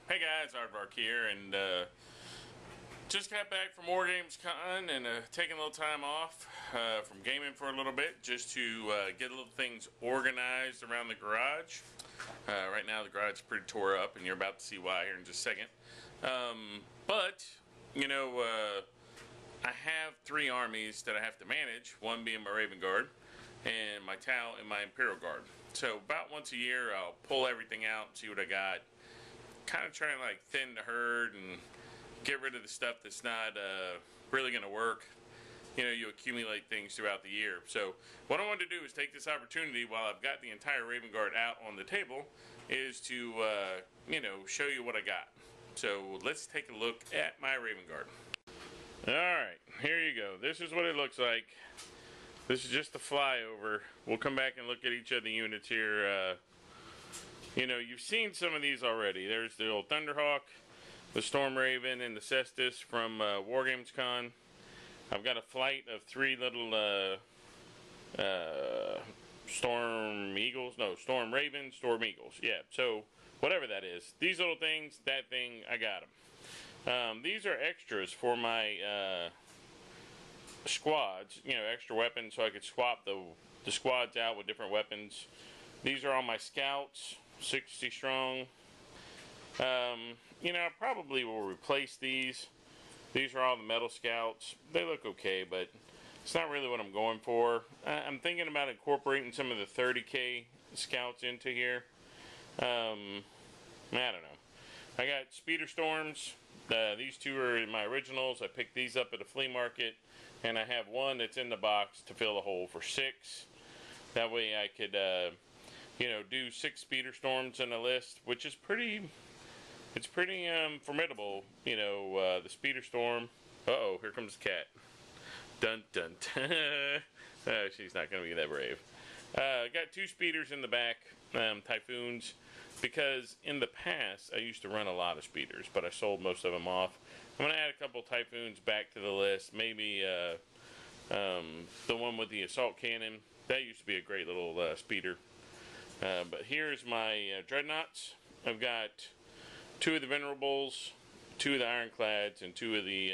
Hey guys, Aardvark here, and just got back from WarHammer and taking a little time off from gaming for a little bit, just to get a little things organized around the garage. Right now the garage is pretty tore up, and you're about to see why here in just a second. But you know, I have 3 armies that I have to manage. One being my Raven Guard, and my Tau, and my Imperial Guard. So about once a year, I'll pull everything out and see what I got. Kind of trying to like thin the herd and get rid of the stuff that's not really going to work. You know, you accumulate things throughout the year. So what I wanted to do is take this opportunity while I've got the entire Raven Guard out on the table is to, you know, show you what I got. So let's take a look at my Raven Guard. Alright, here you go. This is what it looks like. This is just the flyover. We'll come back and look at each of the units here. You know, you've seen some of these already. There's the old Thunderhawk, the Storm Raven, and the Cestus from WarHammer. I've got a flight of 3 little Storm Eagles. No, Storm Ravens, Storm Eagles. Yeah, so whatever that is. These little things, that thing, I got them. These are extras for my squads. You know, extra weapons so I could swap the squads out with different weapons. These are all my scouts. 60 strong. You know, I probably will replace these. These are all the metal scouts. They look okay, but it's not really what I'm going for. I'm thinking about incorporating some of the 30k scouts into here. I don't know. I got speeder storms. These 2 are my originals. I picked these up at a flea market, and I have one that's in the box to fill the hole for 6. That way I could you know, do 6 speeder storms in a list, which is pretty, it's pretty formidable. You know, the speeder storm. Uh-oh, here comes the cat. Dun dun dun. Oh, she's not going to be that brave. Got 2 speeders in the back, Typhoons, because in the past I used to run a lot of speeders, but I sold most of them off. I'm going to add a couple Typhoons back to the list. Maybe the one with the assault cannon. That used to be a great little speeder. But here's my dreadnoughts. I've got 2 of the Venerables, 2 of the Ironclads, and 2 of the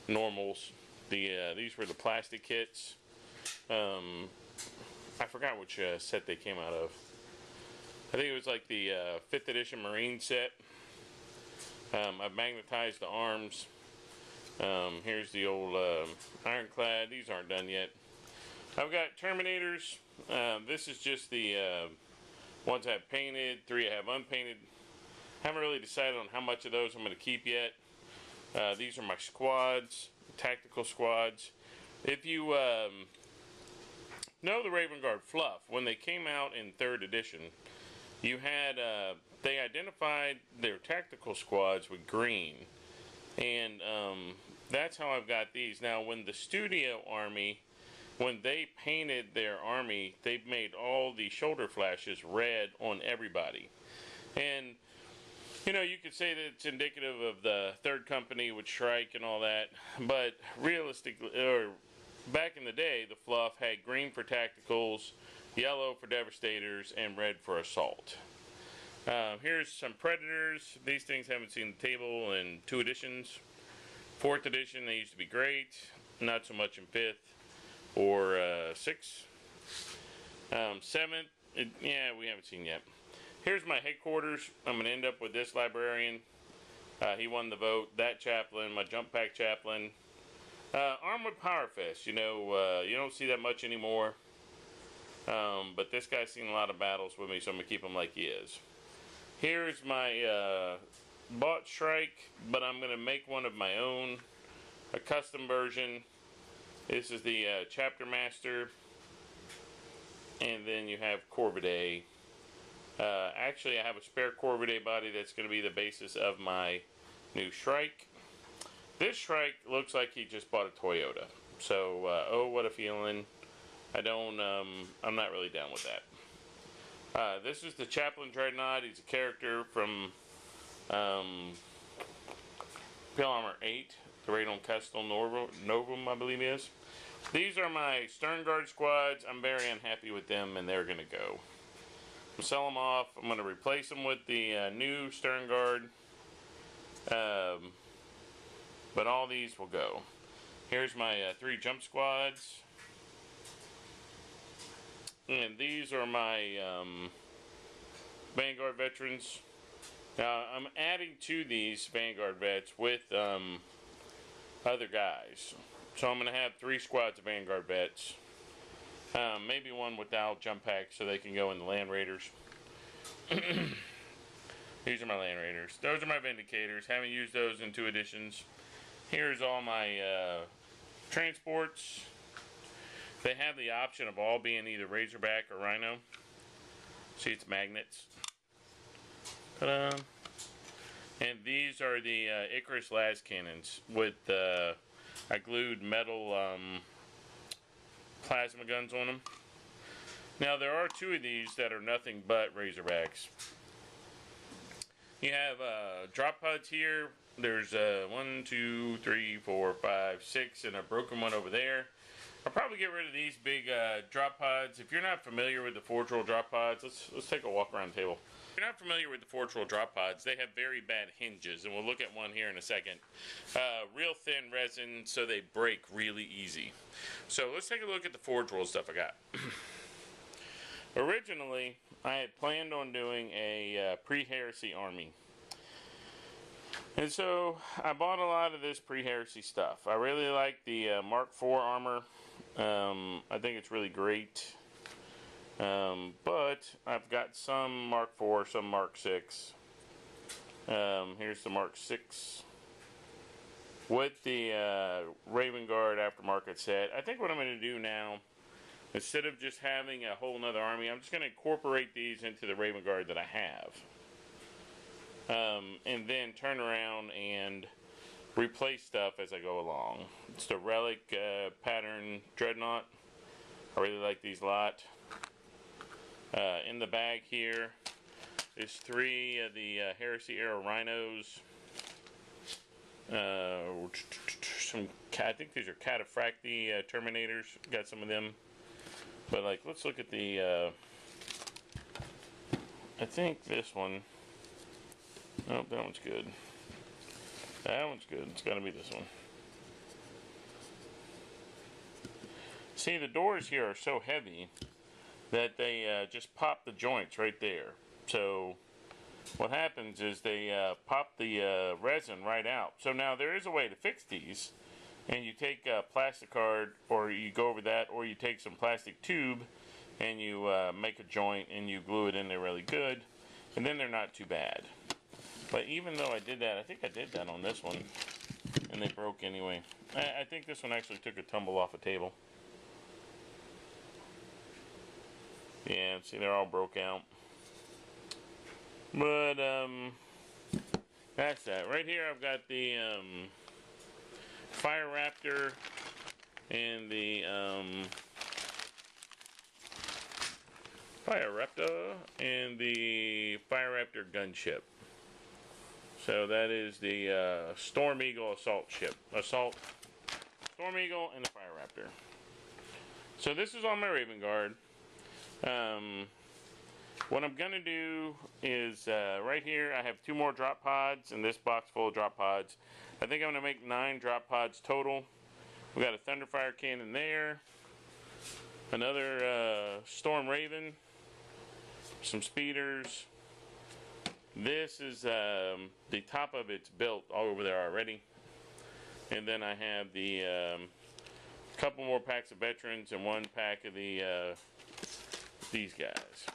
normals. These were the plastic kits. I forgot which set they came out of. I think it was like the 5th edition Marine set. I've magnetized the arms. Here's the old Ironclad. These aren't done yet. I've got Terminators. This is just the ones I have painted, 3 I have unpainted. Haven't really decided on how much of those I'm going to keep yet. These are my squads, tactical squads. If you know the Raven Guard Fluff, when they came out in 3rd edition, you had they identified their tactical squads with green, and that's how I've got these. Now, when the Studio Army, when they painted their army, they made all the shoulder flashes red on everybody. And, you know, you could say that it's indicative of the 3rd Company with Shrike and all that, but realistically, or back in the day, the Fluff had green for tacticals, yellow for devastators, and red for assault. Here's some Predators. These things haven't seen the table in 2 editions. 4th edition, they used to be great. Not so much in 5th. Or 6th. 7th, yeah, we haven't seen yet. Here's my headquarters. I'm going to end up with this librarian. He won the vote. That chaplain, my jump pack chaplain. Armored Power Fist. You know, you don't see that much anymore. But this guy's seen a lot of battles with me, so I'm going to keep him like he is. Here's my bought Shrike, but I'm going to make one of my own. A custom version. This is the Chapter Master, and then you have Corvidae. Actually, I have a spare Corvidae body that's going to be the basis of my new Shrike. This Shrike looks like he just bought a Toyota. So, oh, what a feeling. I'm not really down with that. This is the Chaplain Dreadnought. He's a character from Warhammer 8, the Raid on Castle Novum, I believe it is. These are my Stern Guard squads. I'm very unhappy with them, and they're going to go. sell them off. I'm going to replace them with the new Stern Guard. But all these will go. Here's my 3 jump squads. And these are my Vanguard veterans. Now, I'm adding to these Vanguard vets with other guys. So I'm going to have 3 squads of Vanguard vets. Maybe one without jump packs so they can go in the Land Raiders. These are my Land Raiders. Those are my Vindicators. Haven't used those in 2 editions. Here's all my transports. They have the option of all being either Razorback or Rhino. See, it's magnets. Ta-da! And these are the Icarus las cannons with I glued metal plasma guns on them. Now there are 2 of these that are nothing but Razorbacks. You have drop pods here. There's 1, 2, 3, 4, 5, 6, and a broken one over there. I'll probably get rid of these big drop pods. If you're not familiar with the Forge World drop pods, let's take a walk around the table. If you're not familiar with the Forge World drop pods, they have very bad hinges, and we'll look at one here in a second. Real thin resin, so they break really easy. So let's take a look at the Forge World stuff I got. Originally, I had planned on doing a pre-heresy army. And so I bought a lot of this pre-heresy stuff. I really like the Mark IV armor. I think it's really great. But I've got some Mark IV, some Mark VI. Here's the Mark VI with the Raven Guard aftermarket set. I think what I'm going to do now, instead of just having a whole nother army, I'm just going to incorporate these into the Raven Guard that I have. And then turn around and replace stuff as I go along. It's the Relic pattern Dreadnought. I really like these a lot. In the bag here is 3 of the Heresy era Rhinos. I think these are Cataphracti Terminators. Got some of them. But like, let's look at the I think this one. Oh, that one's good. That one's good. It's got to be this one. See, the doors here are so heavy that they just pop the joints right there. So what happens is they pop the resin right out. So now there is a way to fix these. And you take a plastic card, or you go over that, or you take some plastic tube and you make a joint and you glue it in there really good. And then they're not too bad. But even though I did that, I think I did that on this one, and they broke anyway. I think this one actually took a tumble off a table. Yeah, see, they're all broke out. But, that's that. Right here I've got the Fire Raptor and the Fire Raptor gunship. So that is the Storm Eagle assault ship. Storm Eagle and the Fire Raptor. So this is on my Raven Guard. What I'm going to do is, right here I have 2 more drop pods in this box full of drop pods. I think I'm going to make 9 drop pods total. We got a Thunderfire cannon there. Another Storm Raven. Some speeders. This is the top of it's built all over there already. And then I have the couple more packs of veterans and 1 pack of the these guys.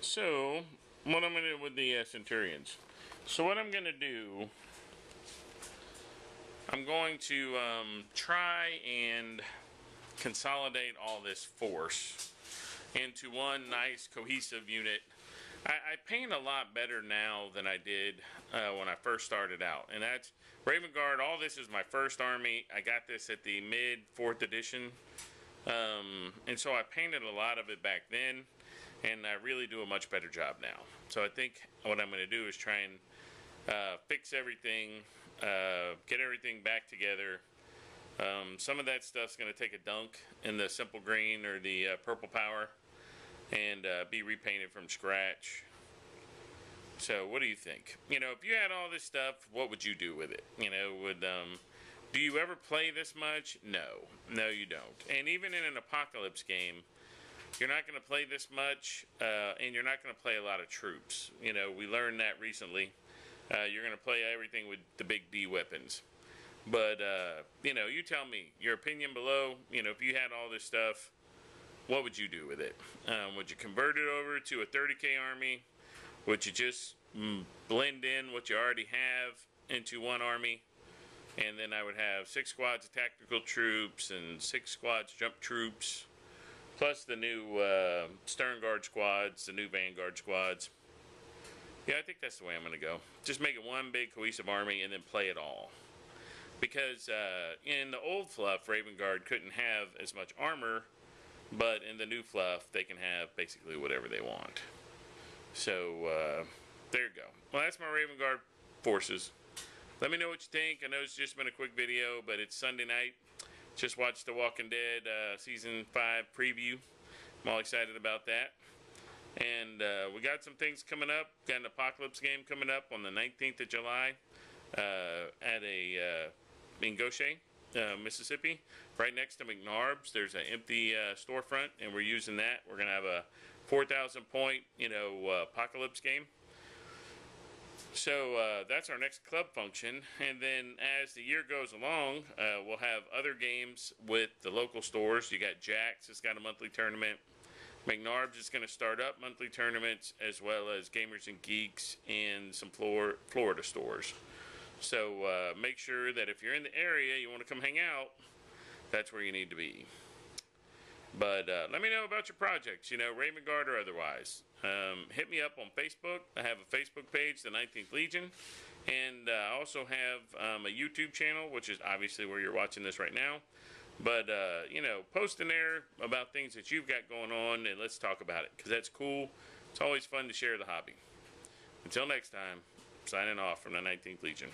So what I'm going to do with the Centurions. So what I'm going to do, I'm going to try and consolidate all this force into one nice cohesive unit. I paint a lot better now than I did when I first started out, and that's Raven Guard. All this is my first army. I got this at the mid 4th edition, and so I painted a lot of it back then, and I really do a much better job now. So I think what I'm going to do is try and fix everything, get everything back together, Some of that stuff's going to take a dunk in the simple green or the purple power and be repainted from scratch. So what do you think? You know, if you had all this stuff, what would you do with it? You know, do you ever play this much? No, you don't. And even in an apocalypse game, you're not going to play this much, and you're not going to play a lot of troops. You know, we learned that recently. You're going to play everything with the big D weapons. But, you know, you tell me your opinion below. You know, if you had all this stuff, what would you do with it? Would you convert it over to a 30k army? Would you just blend in what you already have into one army? And then I would have 6 squads of tactical troops and 6 squads jump troops, plus the new Stern Guard squads, the new Vanguard squads. Yeah, I think that's the way I'm going to go. Just make it one big cohesive army and then play it all. Because in the old fluff, Raven Guard couldn't have as much armor, but in the new fluff, they can have basically whatever they want. So, there you go. Well, that's my Raven Guard forces. Let me know what you think. I know it's just been a quick video, but it's Sunday night. Just watched The Walking Dead Season 5 preview. I'm all excited about that. And we got some things coming up. Got an apocalypse game coming up on the 19th of July at in Goshen, Mississippi, right next to McNarb's. There's an empty storefront, and we're using that. We're going to have a 4,000 point, apocalypse game. So that's our next club function, and then as the year goes along, we'll have other games with the local stores. You got Jack's, it's got a monthly tournament. McNarb's is going to start up monthly tournaments, as well as Gamers and Geeks and some Florida stores. So make sure that if you're in the area, you want to come hang out, that's where you need to be. But let me know about your projects, Raven Guard or otherwise. Hit me up on Facebook. I have a Facebook page, the 19th Legion. And I also have a YouTube channel, which is obviously where you're watching this right now. But, post in there about things that you've got going on, and let's talk about it, because that's cool. It's always fun to share the hobby. Until next time, signing off from the 19th Legion.